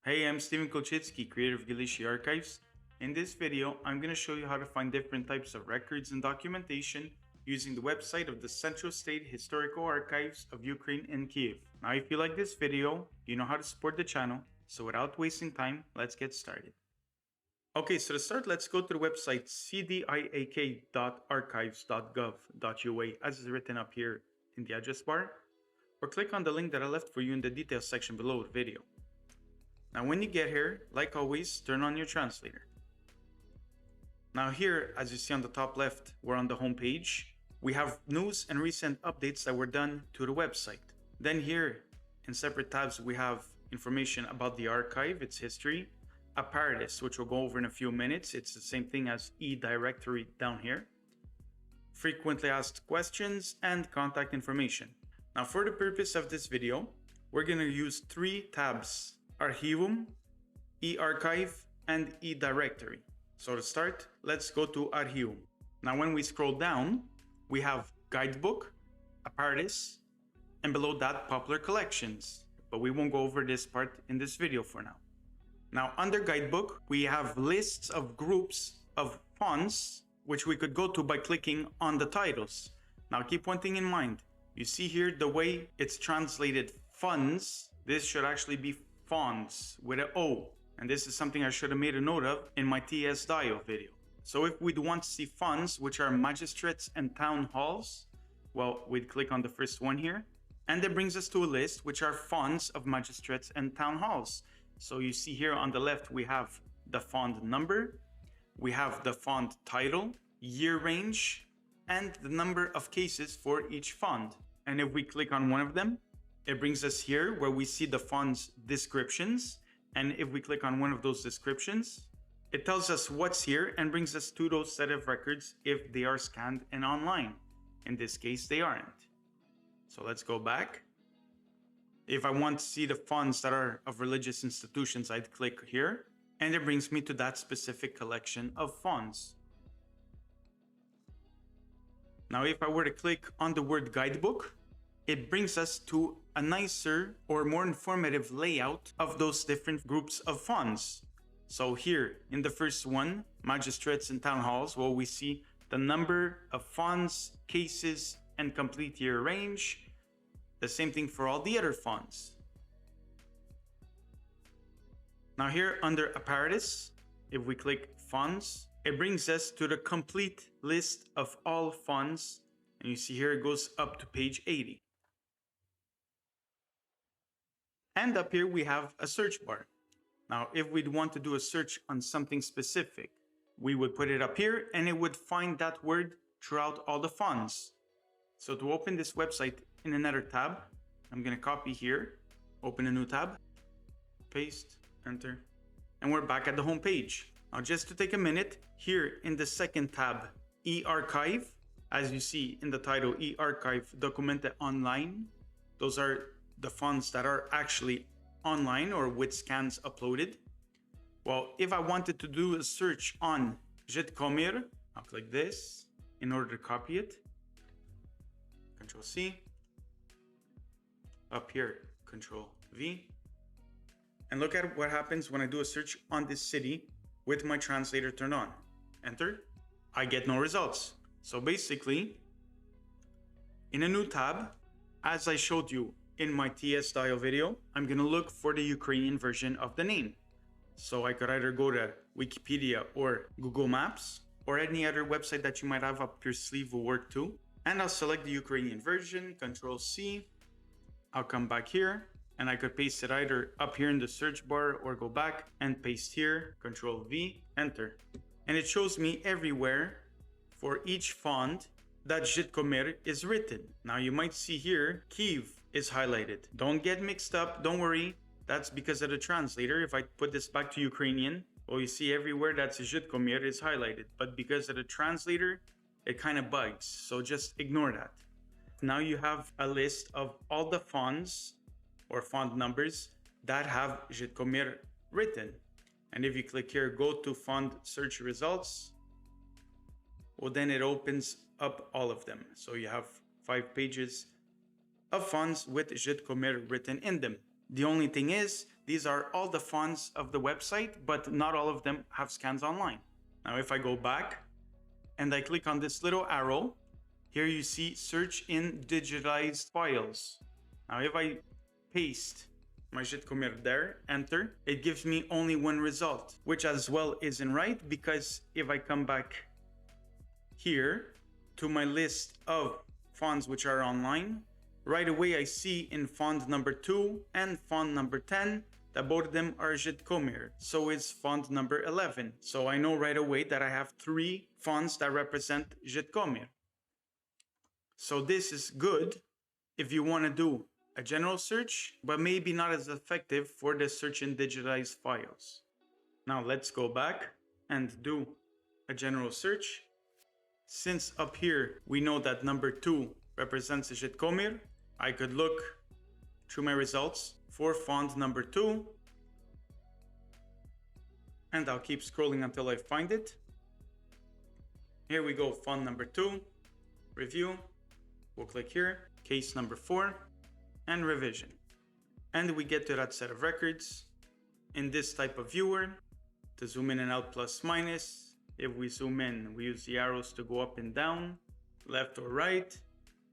Hey, I'm Steven Kolchitsky, creator of Galicia Archives. In this video, I'm going to show you how to find different types of records and documentation using the website of the Central State Historical Archives of Ukraine in Kiev. Now, if you like this video, you know how to support the channel, so without wasting time, let's get started. Okay, so to start, let's go to the website cdiak.archives.gov.ua as is written up here in the address bar, or click on the link that I left for you in the details section below the video. Now when you get here, like always, turn on your translator. Now here, as you see on the top left, we're on the home page. We have news and recent updates that were done to the website. Then here, in separate tabs, we have information about the archive, its history, apparatus, which we'll go over in a few minutes. It's the same thing as e-directory down here. Frequently asked questions and contact information. Now for the purpose of this video, we're going to use three tabs: Archivum, eArchive, and eDirectory. So to start, let's go to Archivum. Now when we scroll down, we have Guidebook, Apparatus, and below that Popular Collections. But we won't go over this part in this video for now. Now under Guidebook, we have lists of groups of fonts, which we could go to by clicking on the titles. Now keep one thing in mind. You see here the way it's translated funds. This should actually be fonts with an O, and this is something I should have made a note of in my TS Dio video. So if we'd want to see fonts, which are magistrates and town halls, well, we'd click on the first one here, and it brings us to a list which are fonts of magistrates and town halls. So you see here on the left we have the font number, we have the font title, year range, and the number of cases for each font. And if we click on one of them, it brings us here where we see the font's descriptions. And if we click on one of those descriptions, it tells us what's here and brings us to those set of records if they are scanned and online. In this case, they aren't. So let's go back. If I want to see the fonts that are of religious institutions, I'd click here, and it brings me to that specific collection of fonts. Now, if I were to click on the word Guidebook, it brings us to a nicer or more informative layout of those different groups of fonts. So here in the first one, magistrates and town halls, well, we see the number of fonts, cases, and complete year range. The same thing for all the other fonts. Now here under apparatus, if we click fonts, it brings us to the complete list of all fonts. And you see here it goes up to page 80. And up here we have a search bar. Now, if we'd want to do a search on something specific, we would put it up here and it would find that word throughout all the fonts. So to open this website in another tab, I'm going to copy here, open a new tab, paste, enter, and we're back at the home page. Now, just to take a minute, here in the second tab, eArchive, as you see in the title, eArchive Documente Online, those are the fonts that are actually online or with scans uploaded. Well, if I wanted to do a search on Zhytomyr, I'll click this in order to copy it. Control C. Up here, Control V. And look at what happens when I do a search on this city with my translator turned on. Enter. I get no results. So basically, in a new tab, as I showed you in my TS style video, I'm going to look for the Ukrainian version of the name. So I could either go to Wikipedia or Google Maps or any other website that you might have up your sleeve will work too. And I'll select the Ukrainian version, Control C. I'll come back here and I could paste it either up here in the search bar or go back and paste here, Control V, enter. And it shows me everywhere for each font that Zhytomyr is written. Now you might see here, Kiev is highlighted. Don't get mixed up, don't worry. That's because of the translator. If I put this back to Ukrainian, well, you see everywhere that Zhytomyr is highlighted. But because of the translator, it kind of bugs. So just ignore that. Now you have a list of all the fonts or font numbers that have Zhytomyr written. And if you click here, go to font search results, well, then it opens up all of them. So you have 5 pages of fonts with Zhytomyr written in them. The only thing is these are all the fonts of the website, but not all of them have scans online. Now, if I go back and I click on this little arrow, here you see search in digitized files. Now, if I paste my Żytomir there, enter, it gives me only one result, which as well isn't right, because if I come back here to my list of fonts which are online, right away I see in font number 2 and font number 10 that both of them are Żytomir. So is font number 11. So I know right away that I have 3 fonts that represent Żytomir. So this is good if you want to do a general search, but maybe not as effective for the search in digitized files. Now let's go back and do a general search. Since up here we know that number 2 represents Żytomir, I could look through my results for font number 2, and I'll keep scrolling until I find it. Here we go, font number 2, review. We'll click here, case number 4, and revision. And we get to that set of records in this type of viewer. To zoom in and out, plus minus. If we zoom in, we use the arrows to go up and down, left or right,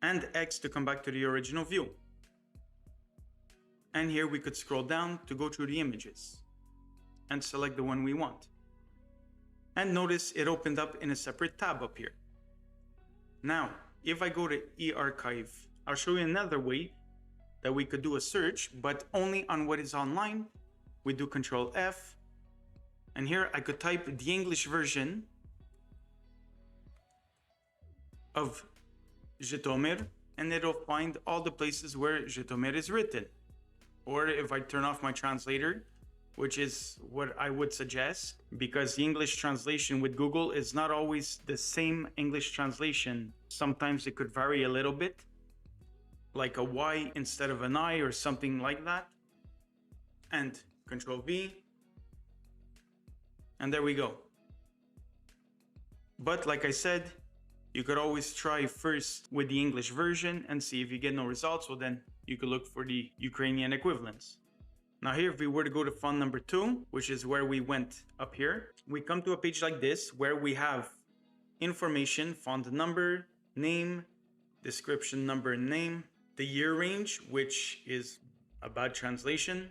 and X to come back to the original view. And here we could scroll down to go through the images and select the one we want. And notice it opened up in a separate tab up here. Now, if I go to eArchive, I'll show you another way that we could do a search, but only on what is online. We do Control F, and here I could type the English version of Żytomir, and it'll find all the places where Żytomir is written. Or if I turn off my translator, which is what I would suggest, because the English translation with Google is not always the same English translation. Sometimes it could vary a little bit, like a Y instead of an I or something like that. And Control V. And there we go. But like I said, you could always try first with the English version and see if you get no results. Well, then you could look for the Ukrainian equivalents. Now here, if we were to go to font number 2, which is where we went up here, we come to a page like this where we have information, font number, name, description number and name, the year range, which is a bad translation,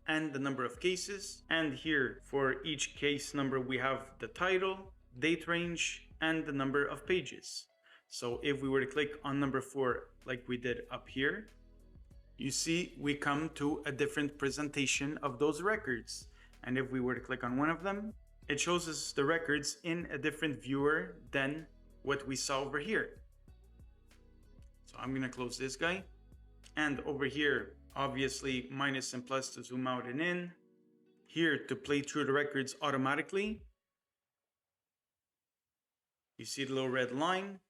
and the number of cases. And here for each case number, we have the title, date range, and the number of pages. So if we were to click on number 4, like we did up here, you see we come to a different presentation of those records. And if we were to click on one of them, it shows us the records in a different viewer than what we saw over here. So I'm gonna close this guy. And over here, obviously minus and plus to zoom out and in. Here to play through the records automatically. You see the little red line,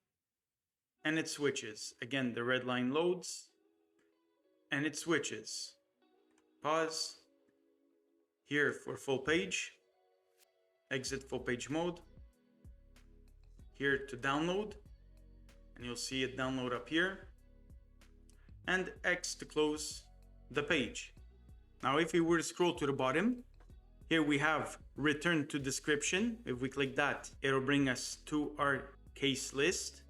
and it switches. Again, the red line loads, and it switches. Pause. Here for full page. Exit full page mode. Here to download, and you'll see it download up here. And X to close the page. Now if we were to scroll to the bottom, here we have return to description. If we click that, it'll bring us to our case list.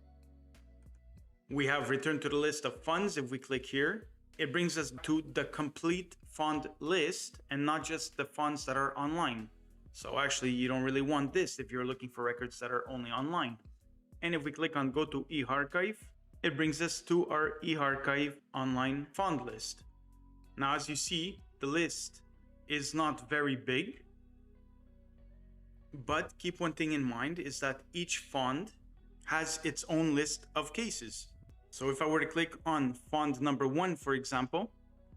We have return to the list of fonts. If we click here, it brings us to the complete font list and not just the fonts that are online. So actually you don't really want this if you're looking for records that are only online. And if we click on go to eArchive, it brings us to our eArchive online font list. Now as you see, the list is not very big, but keep one thing in mind is that each font has its own list of cases. So if I were to click on font number 1, for example,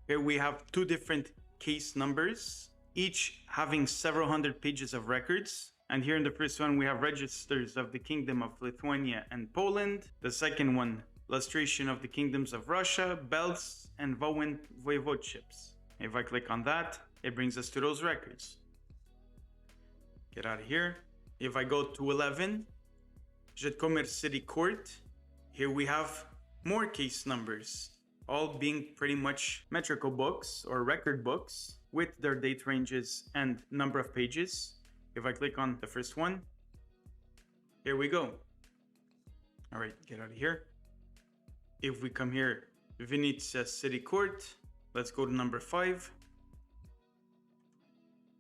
here we have 2 different case numbers, each having several hundred pages of records. And here in the first one, we have registers of the Kingdom of Lithuania and Poland. The second one, illustration of the kingdoms of Russia, Belts, and Wołyń voivodeships. If I click on that, it brings us to those records. Get out of here. If I go to 11, Żytomir City Court, here we have more case numbers, all being pretty much metrical books or record books with their date ranges and number of pages. If I click on the first one, here we go. All right, get out of here. If we come here, Vinica City Court, let's go to number 5.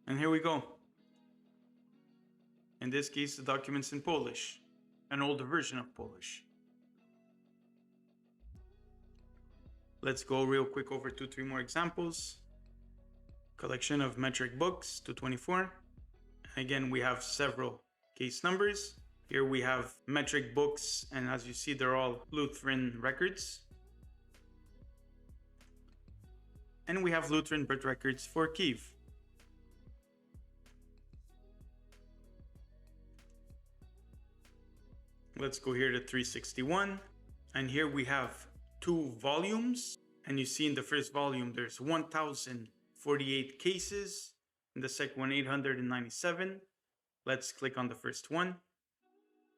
And here we go. In this case, the document's in Polish, an older version of Polish. Let's go real quick over 2-3 more examples. Collection of metric books, 224. Again, we have several case numbers. Here we have metric books, and as you see, they're all Lutheran records. And we have Lutheran birth records for Kyiv. Let's go here to 361. And here we have 2 volumes. And you see in the first volume, there's 1,048 cases. In the second one, 897. Let's click on the first one.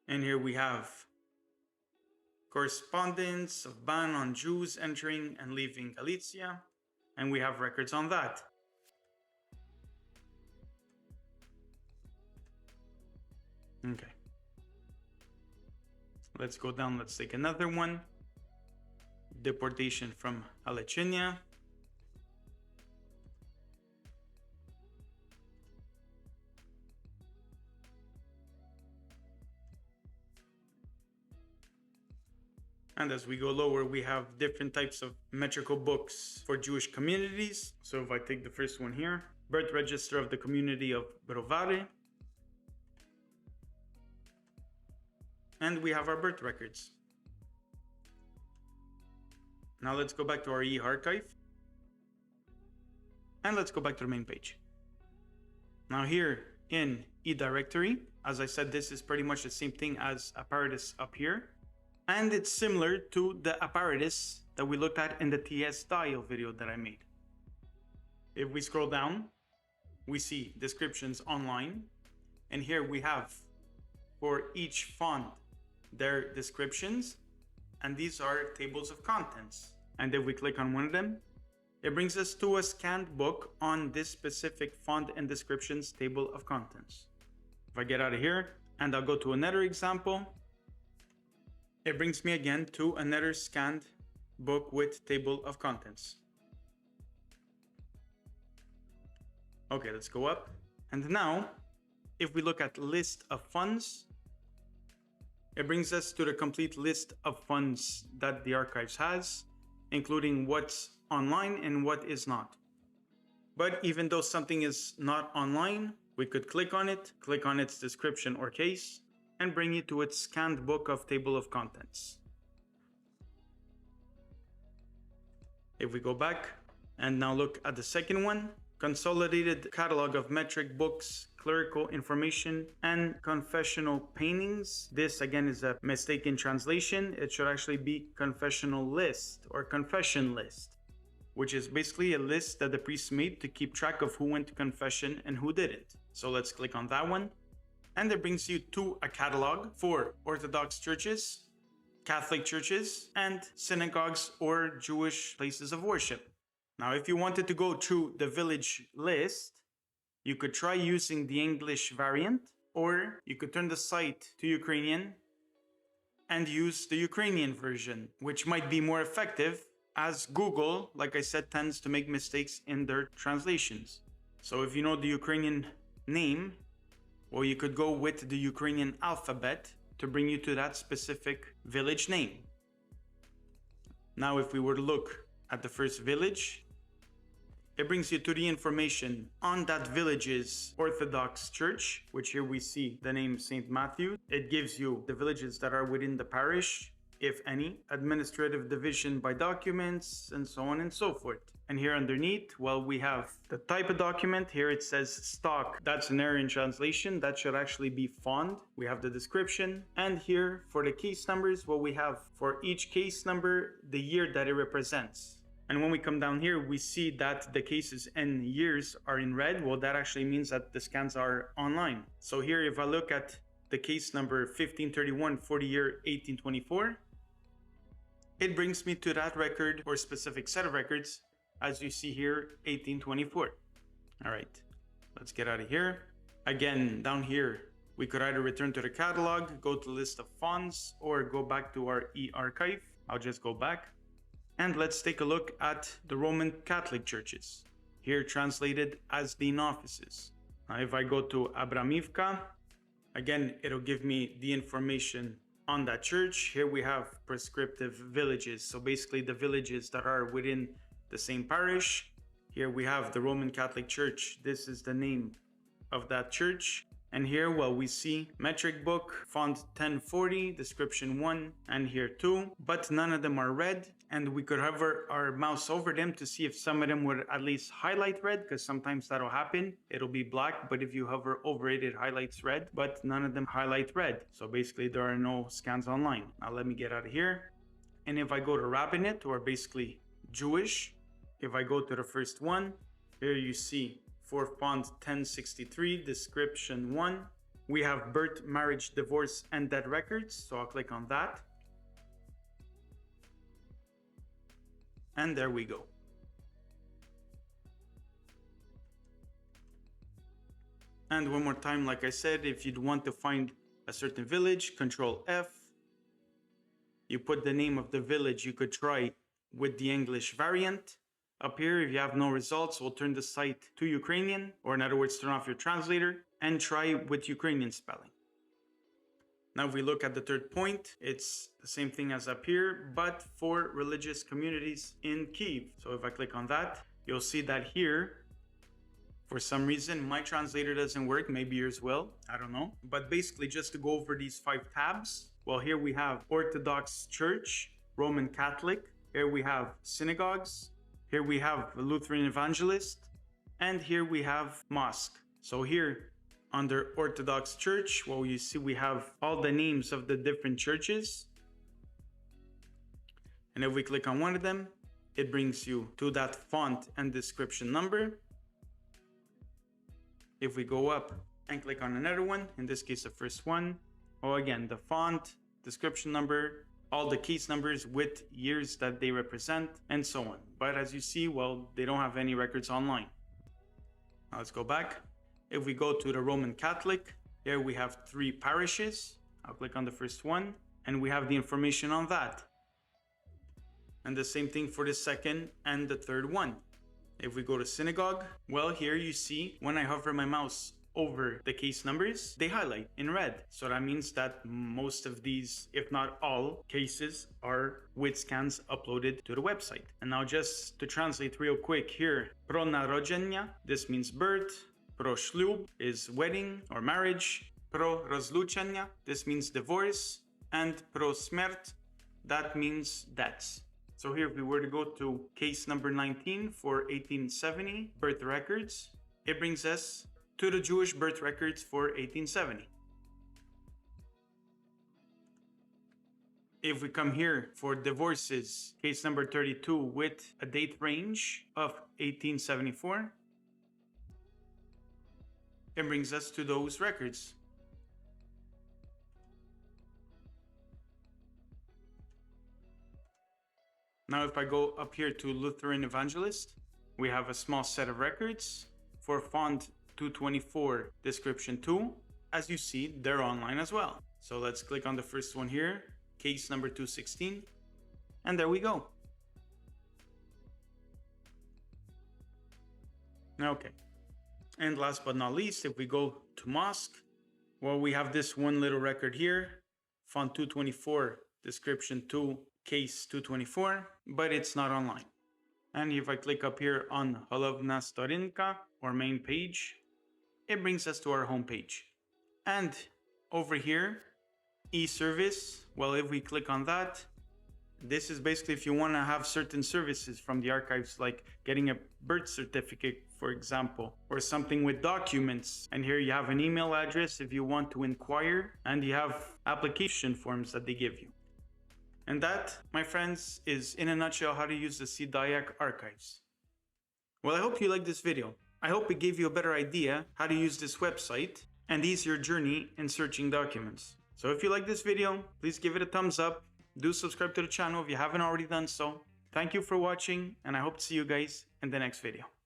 And here we have correspondence of ban on Jews entering and leaving Galicia. And we have records on that. Okay. Let's go down. Let's take another one. Deportation from Alechenia. And as we go lower, we have different types of metrical books for Jewish communities. So if I take the first one here, birth register of the community of Brovary. And we have our birth records. Now let's go back to our eArchive. And let's go back to the main page. Now here in eDirectory, as I said, this is pretty much the same thing as Apparatus up here. And it's similar to the apparatus that we looked at in the TS Dial video that I made. If we scroll down, we see descriptions online. And here we have for each font their descriptions. And these are tables of contents. And if we click on one of them, it brings us to a scanned book on this specific font and descriptions table of contents. If I get out of here and I'll go to another example, it brings me again to another scanned book with table of contents. Okay, let's go up. And now, if we look at list of funds, it brings us to the complete list of funds that the archives has, including what's online and what is not. But even though something is not online, we could click on it, click on its description or case, and bring it to its scanned book of table of contents. If we go back and now look at the second one, consolidated catalog of metric books, clerical information, and confessional paintings. This again is a mistaken translation. It should actually be confessional list or confession list, which is basically a list that the priest made to keep track of who went to confession and who didn't. So let's click on that one. And it brings you to a catalog for Orthodox churches, Catholic churches, and synagogues or Jewish places of worship. Now, if you wanted to go through the village list, you could try using the English variant, or you could turn the site to Ukrainian and use the Ukrainian version, which might be more effective as Google, like I said, tends to make mistakes in their translations. So if you know the Ukrainian name, well, you could go with the Ukrainian alphabet to bring you to that specific village name. Now, if we were to look at the first village, it brings you to the information on that village's Orthodox church, which here we see the name St. Matthew. It gives you the villages that are within the parish, if any, administrative division by documents, and so on and so forth. And here underneath, well, we have the type of document. Here it says stock. That's an error in translation. That should actually be font. We have the description. And here for the case numbers, well, we have for each case number, the year that it represents. And when we come down here, we see that the cases and years are in red. Well, that actually means that the scans are online. So here, if I look at the case number 1531 for the year 1824, it brings me to that record or specific set of records, as you see here, 1824. All right, let's get out of here. Again, down here, we could either return to the catalog, go to the list of fonts, or go back to our e-archive. I'll just go back. And let's take a look at the Roman Catholic churches, here translated as dean offices. Now, if I go to Abramivka, again, it'll give me the information on that church. Here we have prescriptive villages. So basically the villages that are within the same parish. Here we have the Roman Catholic Church. This is the name of that church. And here, well, we see metric book, font 1040, description 1, and here 2, but none of them are red. And we could hover our mouse over them to see if some of them would at least highlight red, because sometimes that'll happen. It'll be black, but if you hover over it, it highlights red, but none of them highlight red. So basically there are no scans online. Now let me get out of here. And if I go to Rabbinate, or basically Jewish, if I go to the first one, here you see for font 1063, description 1, we have birth, marriage, divorce, and death records. So I'll click on that. And there we go. And one more time, like I said, if you'd want to find a certain village, Control F. You put the name of the village you could try with the English variant. Up here, if you have no results, we'll turn the site to Ukrainian, or in other words, turn off your translator and try with Ukrainian spelling. Now, if we look at the third point, it's the same thing as up here, but for religious communities in Kyiv. So if I click on that, you'll see that here, for some reason, my translator doesn't work. Maybe yours will, I don't know. But basically, just to go over these 5 tabs, well, here we have Orthodox Church, Roman Catholic. Here we have synagogues. Here we have Lutheran Evangelist, and here we have Mosque. So here under Orthodox Church, well, you see we have all the names of the different churches. And if we click on one of them, it brings you to that font and description number. If we go up and click on another one, in this case the first one, well, again, the font, description number, all the case numbers with years that they represent, and so on. But as you see, well, they don't have any records online. Now let's go back. If we go to the Roman Catholic, here we have 3 parishes. I'll click on the first one, and we have the information on that. And the same thing for the second and the third one. If we go to synagogue, well, here you see when I hover my mouse over the case numbers, they highlight in red. So that means that most of these, if not all, cases are with scans uploaded to the website. And now just to translate real quick here, pro narodzenia, this means birth, pro ślub is wedding or marriage, pro rozluczenia, this means divorce, and pro śmierć, that means deaths. So here if we were to go to case number 19 for 1870 birth records, it brings us to the Jewish birth records for 1870. If we come here for divorces, case number 32 with a date range of 1874, it brings us to those records. Now if I go up here to Lutheran Evangelist, we have a small set of records for font 224, description 2. As you see, they're online as well. So let's click on the first one here, case number 216, and there we go. Okay, and last but not least, if we go to Mosque, well, we have this one little record here, font 224, description 2, case 224, but it's not online. And if I click up here on Halovna Storinka, or main page, it brings us to our home page. And over here, e-service, well, if we click on that, this is basically if you want to have certain services from the archives, like getting a birth certificate, for example, or something with documents. And here you have an email address if you want to inquire, and you have application forms that they give you. And that, my friends, is in a nutshell how to use the CDIAC archives. Well, I hope you liked this video. I hope it gave you a better idea how to use this website and ease your journey in searching documents. So if you like this video, please give it a thumbs up. Do subscribe to the channel if you haven't already done so. Thank you for watching, and I hope to see you guys in the next video.